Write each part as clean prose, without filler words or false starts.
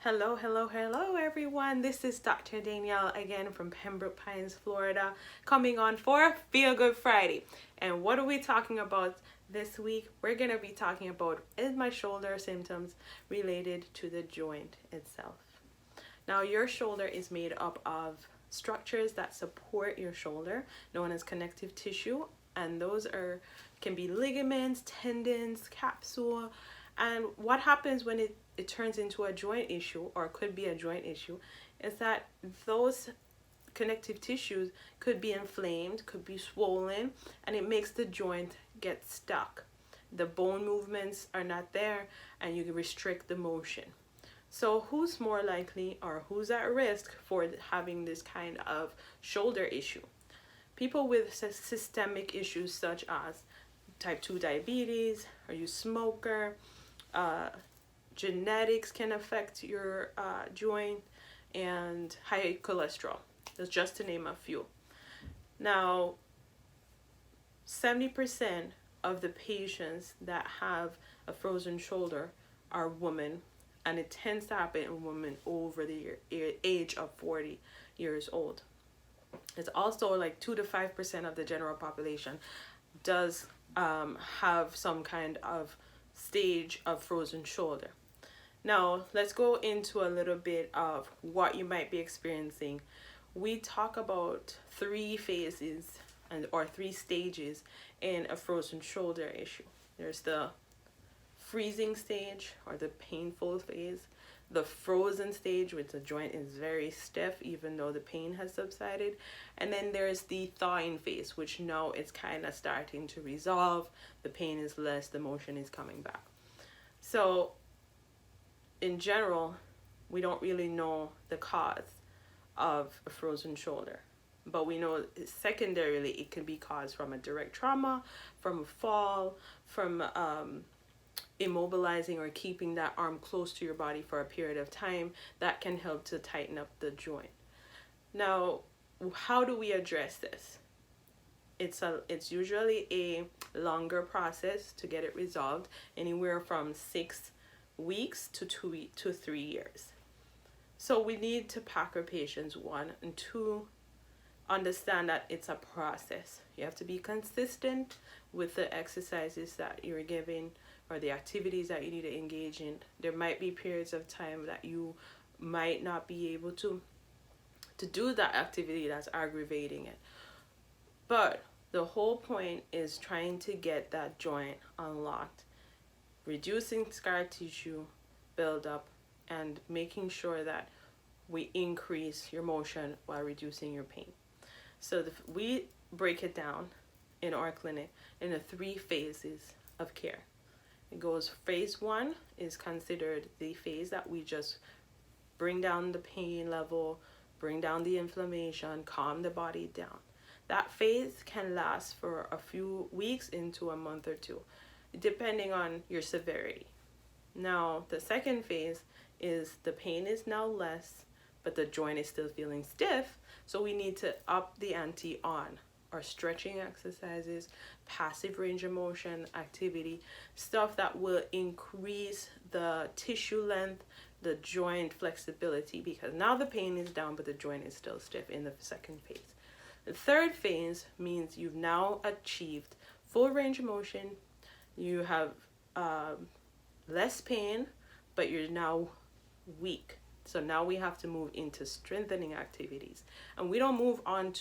Hello, hello, hello, everyone. This is Dr. Danielle again from Pembroke Pines, Florida, coming on for Feel Good Friday. And what are we talking about this week? We're going to be talking about is my shoulder symptoms related to the joint itself. Now, your shoulder is made up of structures that support your shoulder, known as connective tissue, and those can be ligaments, tendons, capsule. And what happens when it turns into a joint issue, or could be a joint issue, is that those connective tissues could be inflamed, could be swollen, and it makes the joint get stuck. The bone movements are not there, and you can restrict the motion. So who's more likely or who's at risk for having this kind of shoulder issue? People with systemic issues such as type 2 diabetes, are you a smoker, genetics can affect your joint, and high cholesterol. That's just to name a few. Now, 70% of the patients that have a frozen shoulder are women, and it tends to happen in women over the age of 40 years old. It's also like 2 to 5% of the general population does have some kind of stage of frozen shoulder. Now, let's go into a little bit of what you might be experiencing. We talk about 3 phases or 3 stages in a frozen shoulder issue. There's the freezing stage or the painful phase, the frozen stage, which the joint is very stiff even though the pain has subsided, and then there's the thawing phase, which now it's kind of starting to resolve, the pain is less, the motion is coming back. So in general, we don't really know the cause of a frozen shoulder, but we know secondarily it can be caused from a direct trauma, from a fall, from immobilizing or keeping that arm close to your body for a period of time. That can help to tighten up the joint. Now, how do we address this? It's usually a longer process to get it resolved, anywhere from 6 weeks to 2 to 3 years. So we need to pack our patients, 1 and 2, understand that it's a process. You have to be consistent with the exercises that you're giving or the activities that you need to engage in. There might be periods of time that you might not be able to do that activity that's aggravating it. But the whole point is trying to get that joint unlocked, reducing scar tissue buildup, and making sure that we increase your motion while reducing your pain. So we break it down in our clinic in the 3 phases of care. It goes, phase 1 is considered the phase that we just bring down the pain level, bring down the inflammation, calm the body down. That phase can last for a few weeks into a month or 2, depending on your severity. Now, the second phase is the pain is now less, but the joint is still feeling stiff, so we need to up the ante on our stretching exercises, passive range of motion activity, stuff that will increase the tissue length, the joint flexibility, because now the pain is down, but the joint is still stiff in the second phase. The third phase means you've now achieved full range of motion, you have less pain, but you're now weak. So now we have to move into strengthening activities. And we don't move on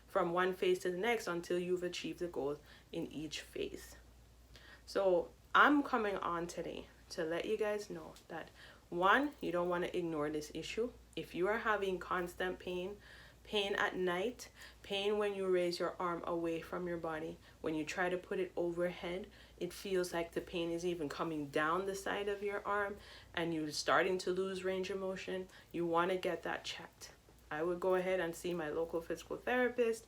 from one phase to the next until you've achieved the goal in each phase. So I'm coming on today to let you guys know that, 1, you don't want to ignore this issue. If you are having constant pain at night, pain when you raise your arm away from your body, when you try to put it overhead, it feels like the pain is even coming down the side of your arm and you're starting to lose range of motion, you want to get that checked. I would go ahead and see my local physical therapist.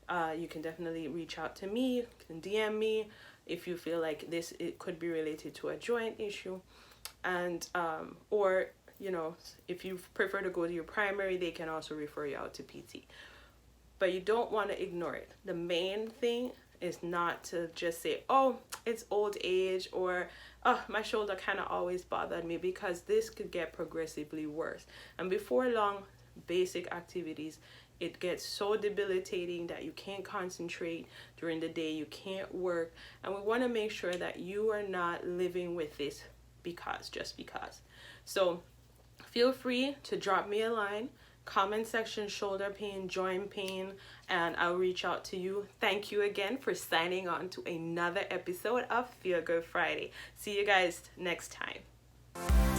You can definitely reach out to me, you can DM me if you feel like it could be related to a joint issue. And or if you prefer to go to your primary, they can also refer you out to PT. But you don't want to ignore it. The main thing is not to just say, oh, it's old age, or oh, my shoulder kind of always bothered me, because this could get progressively worse. And before long, basic activities, it gets so debilitating that you can't concentrate during the day, you can't work. And we want to make sure that you are not living with this just because. So feel free to drop me a line, comment section, shoulder pain, joint pain, and I'll reach out to you. Thank you again for signing on to another episode of Feel Good Friday. See you guys next time.